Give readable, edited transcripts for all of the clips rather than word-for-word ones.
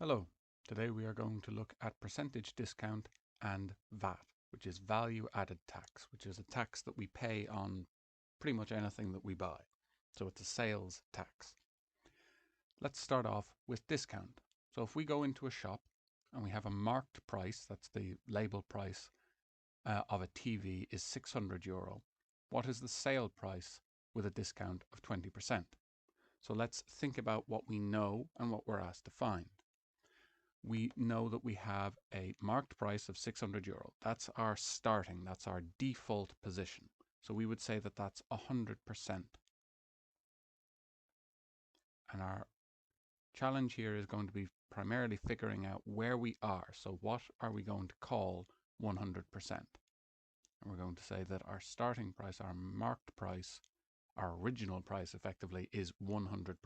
Hello, today we are going to look at percentage discount and VAT, which is value added tax, which is a tax that we pay on pretty much anything that we buy. So it's a sales tax. Let's start off with discount. So if we go into a shop and we have a marked price, that's the label price of a TV is €600, what is the sale price with a discount of 20%? So let's think about what we know and what we're asked to find. We know that we have a marked price of €600. That's our starting, that's our default position. So we would say that that's 100%. And our challenge here is going to be primarily figuring out where we are. So what are we going to call 100%? And we're going to say that our starting price, our marked price, our original price effectively is 100%.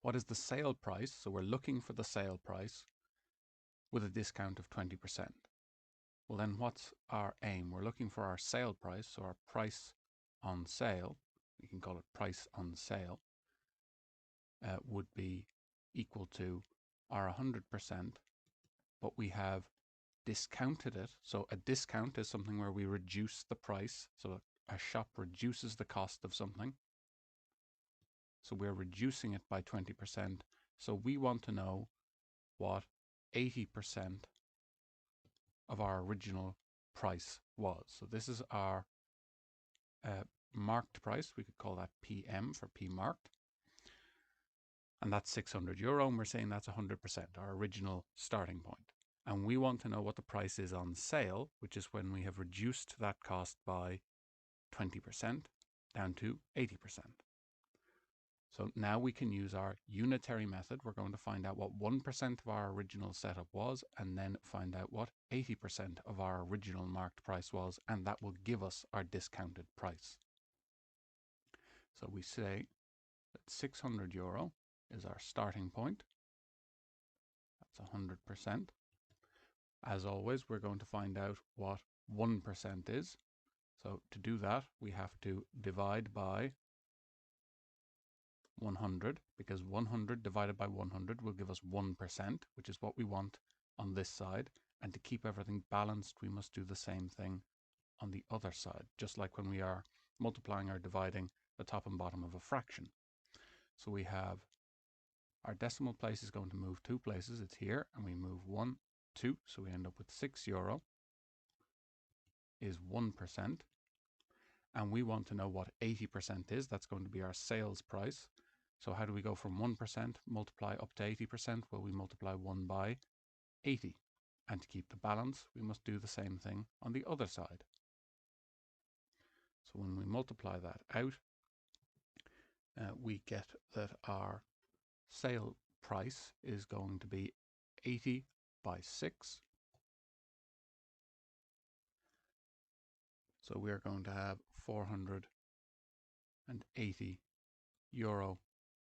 What is the sale price? So we're looking for the sale price with a discount of 20%. Well, then what's our aim? We're looking for our sale price, so our price on sale, we can call it price on sale, would be equal to our 100%, but we have discounted it. So a discount is something where we reduce the price. So a shop reduces the cost of something. So we're reducing it by 20%. So we want to know what 80% of our original price was. So this is our marked price. We could call that PM for P marked. And that's €600. And we're saying that's 100%, our original starting point. And we want to know what the price is on sale, which is when we have reduced that cost by 20% down to 80%. So now we can use our unitary method. We're going to find out what 1% of our original setup was, and then find out what 80% of our original marked price was, and that will give us our discounted price. So we say that €600 is our starting point. That's 100%. As always, we're going to find out what 1% is. So to do that, we have to divide by 100, because 100 divided by 100 will give us 1%, which is what we want on this side. And to keep everything balanced, we must do the same thing on the other side, just like when we are multiplying or dividing the top and bottom of a fraction. So we have our decimal place is going to move two places. It's here, and we move 1, 2, so we end up with €6 is 1%. And we want to know what 80% is. That's going to be our sales price. So how do we go from 1% multiply up to 80%? Well, we multiply 1 by 80. And to keep the balance, we must do the same thing on the other side. So when we multiply that out, we get that our sale price is going to be 80 by 6. So we are going to have €480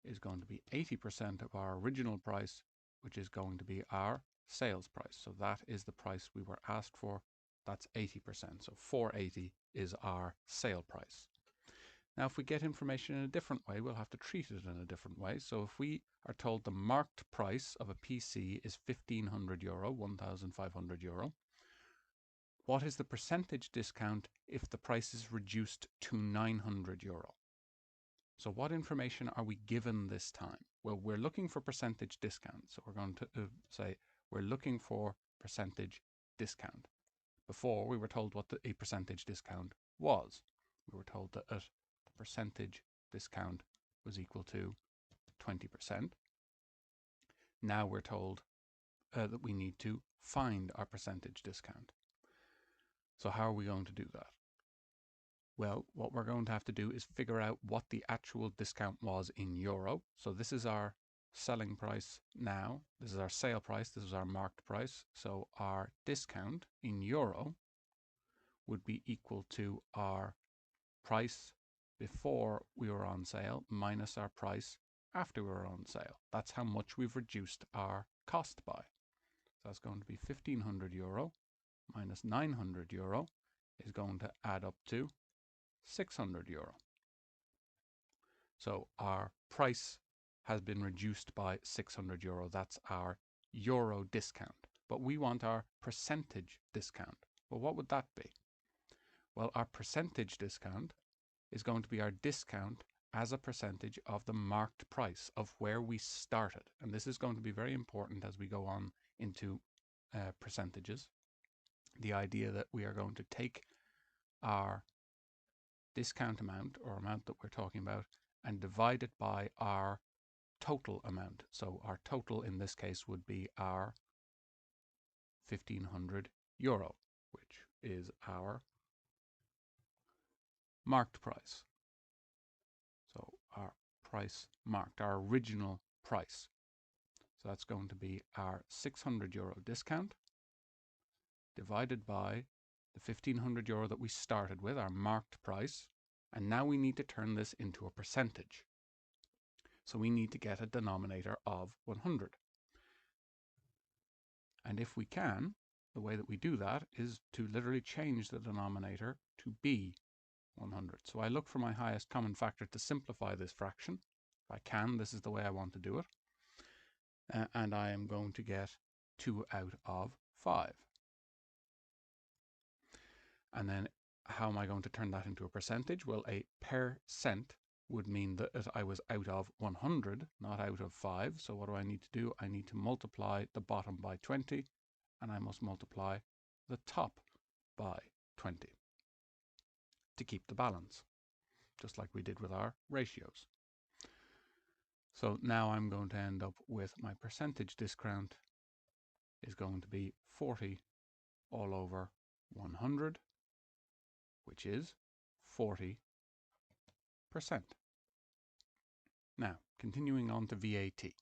is going to be 80% of our original price, which is going to be our sales price. So that is the price we were asked for. That's 80%. So 480 is our sale price. Now, if we get information in a different way, we'll have to treat it in a different way. So if we are told the marked price of a PC is €1,500, €1,500, what is the percentage discount if the price is reduced to €900? So what information are we given this time? Well, we're looking for percentage discount. So we're going to say we're looking for percentage discount. Before, we were told what a percentage discount was. We were told that the percentage discount was equal to 20%. Now we're told that we need to find our percentage discount. So how are we going to do that? Well, what we're going to have to do is figure out what the actual discount was in euro. So this is our selling price now. This is our sale price. This is our marked price. So our discount in euro would be equal to our price before we were on sale minus our price after we were on sale. That's how much we've reduced our cost by. So that's going to be €1,500 minus €900 is going to add up to €600. So our price has been reduced by €600. That's our euro discount. But we want our percentage discount. Well, what would that be? Well, our percentage discount is going to be our discount as a percentage of the marked price of where we started. And this is going to be very important as we go on into percentages. The idea that we are going to take our discount amount, or amount that we're talking about, and divide it by our total amount. So our total in this case would be our €1,500, which is our marked price. So our price marked, our original price. So that's going to be our €600 discount divided by the €1,500 that we started with, our marked price. And now we need to turn this into a percentage. So we need to get a denominator of 100. And if we can, the way that we do that is to literally change the denominator to be 100. So I look for my highest common factor to simplify this fraction. If I can, this is the way I want to do it. And I am going to get 2 out of 5. And then how am I going to turn that into a percentage? Well, a percent would mean that I was out of 100, not out of 5. So what do I need to do? I need to multiply the bottom by 20, and I must multiply the top by 20 to keep the balance, just like we did with our ratios. So now I'm going to end up with my percentage discount is going to be 40 all over 100, which is 40%. Now, continuing on to VAT.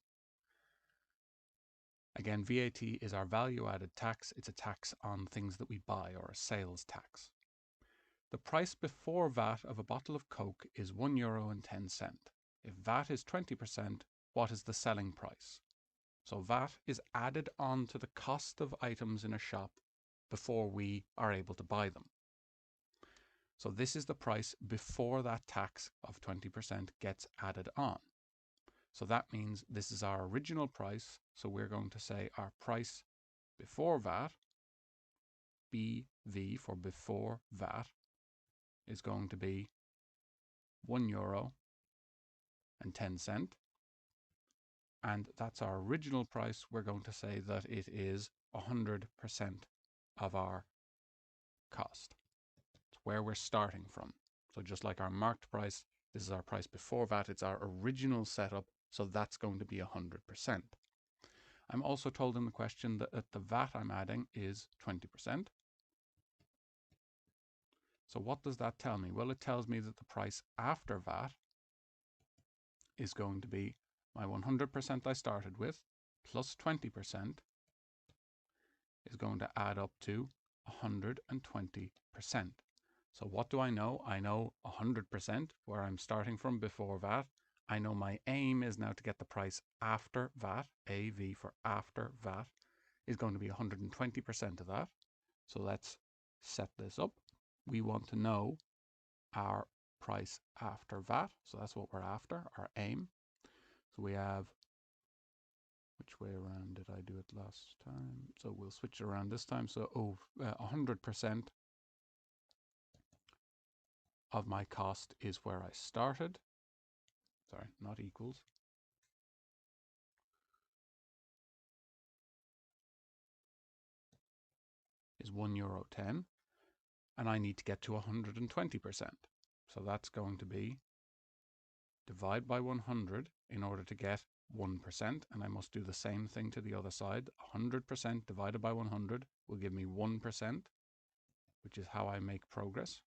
Again, VAT is our value-added tax. It's a tax on things that we buy, or a sales tax. The price before VAT of a bottle of Coke is €1.10. If VAT is 20%, what is the selling price? So VAT is added on to the cost of items in a shop before we are able to buy them. So this is the price before that tax of 20% gets added on. So that means this is our original price. So we're going to say our price before VAT, BV for before VAT, is going to be €1.10. And that's our original price. We're going to say that it is 100% of our cost. It's where we're starting from. So just like our marked price, this is our price before VAT. It's our original setup. So that's going to be 100%. I'm also told in the question that the VAT I'm adding is 20%. So what does that tell me? Well, it tells me that the price after VAT is going to be my 100% I started with plus 20% is going to add up to 120%. So what do I know? I know 100% where I'm starting from before VAT. I know my aim is now to get the price after VAT, AV for after VAT, is going to be 120% of that. So let's set this up. We want to know our price after VAT. So that's what we're after, our aim. So we have, which way around did I do it last time? So we'll switch it around this time. So 100% of my cost is where I started. Sorry, not equals. Is €1.10, and I need to get to 120%. So that's going to be divide by 100 in order to get 1%, and I must do the same thing to the other side. 100% divided by 100 will give me 1%, which is how I make progress.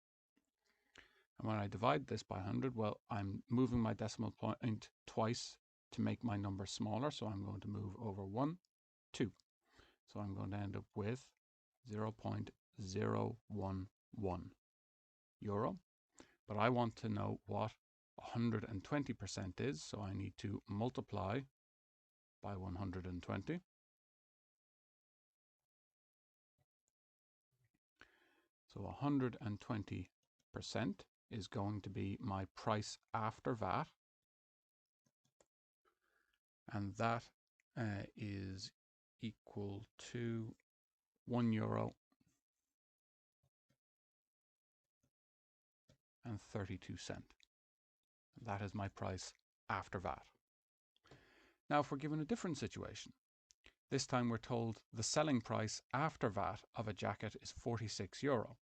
And when I divide this by 100, well, I'm moving my decimal point twice to make my number smaller. So I'm going to move over 1, 2. So I'm going to end up with 0.011 euro. But I want to know what 120% is. So I need to multiply by 120. So 120% is going to be my price after VAT. and that is equal to €1 and 32 cents. That is my price after VAT. Now, if we're given a different situation, this time we're told the selling price after VAT of a jacket is €46.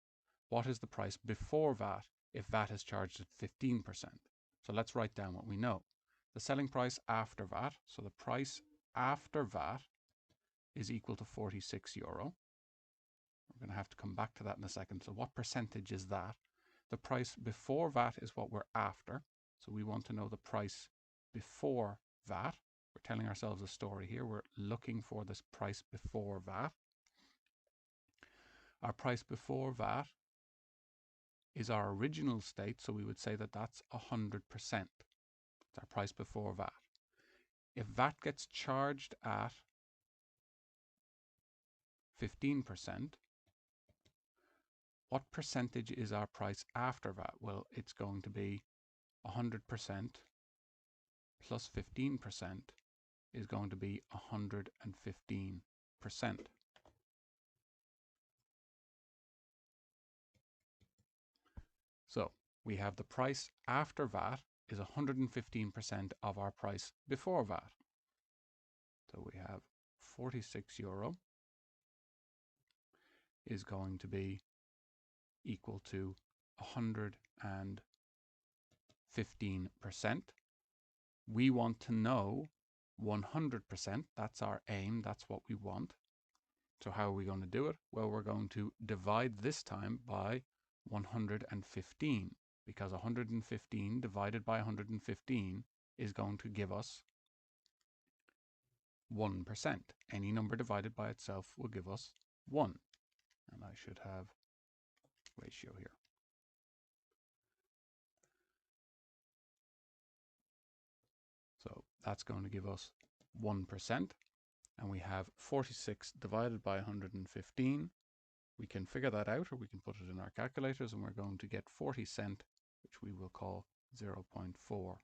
What is the price before VAT if VAT is charged at 15%? So let's write down what we know. The selling price after VAT, so the price after VAT is equal to €46. We're going to have to come back to that in a second. So what percentage is that? The price before VAT is what we're after. So we want to know the price before VAT. We're telling ourselves a story here. We're looking for this price before VAT. Our price before VAT is our original state, so we would say that that's 100%. It's our price before VAT. If VAT gets charged at 15%, what percentage is our price after VAT? Well, it's going to be 100% plus 15% is going to be 115%. So we have the price after VAT is 115% of our price before VAT. So we have €46 is going to be equal to 115%. We want to know 100%. That's our aim. That's what we want. So how are we going to do it? Well, we're going to divide this time by 115, because 115 divided by 115 is going to give us 1%. Any number divided by itself will give us 1. And I should have ratio here. So that's going to give us 1%. And we have 46 divided by 115. We can figure that out, or we can put it in our calculators, and we're going to get 40 cents, which we will call €0.4.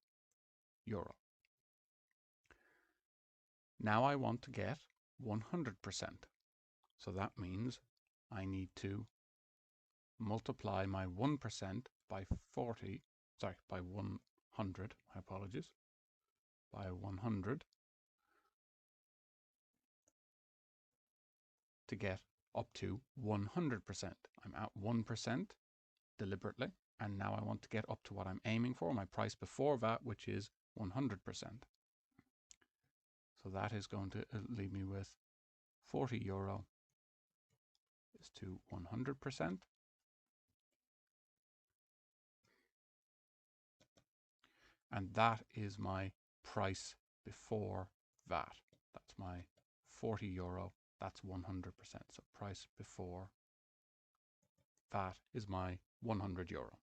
Now I want to get 100%. So that means I need to multiply my 1% by 100, my apologies, by 100 to get up to 100%. I'm at 1% deliberately, and now I want to get up to what I'm aiming for, my price before VAT, which is 100%. So that is going to leave me with €40 is to 100%. And that is my price before VAT. That's my €40. That's 100%. So price before VAT is my €100.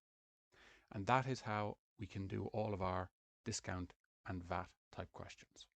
And that is how we can do all of our discount and VAT type questions.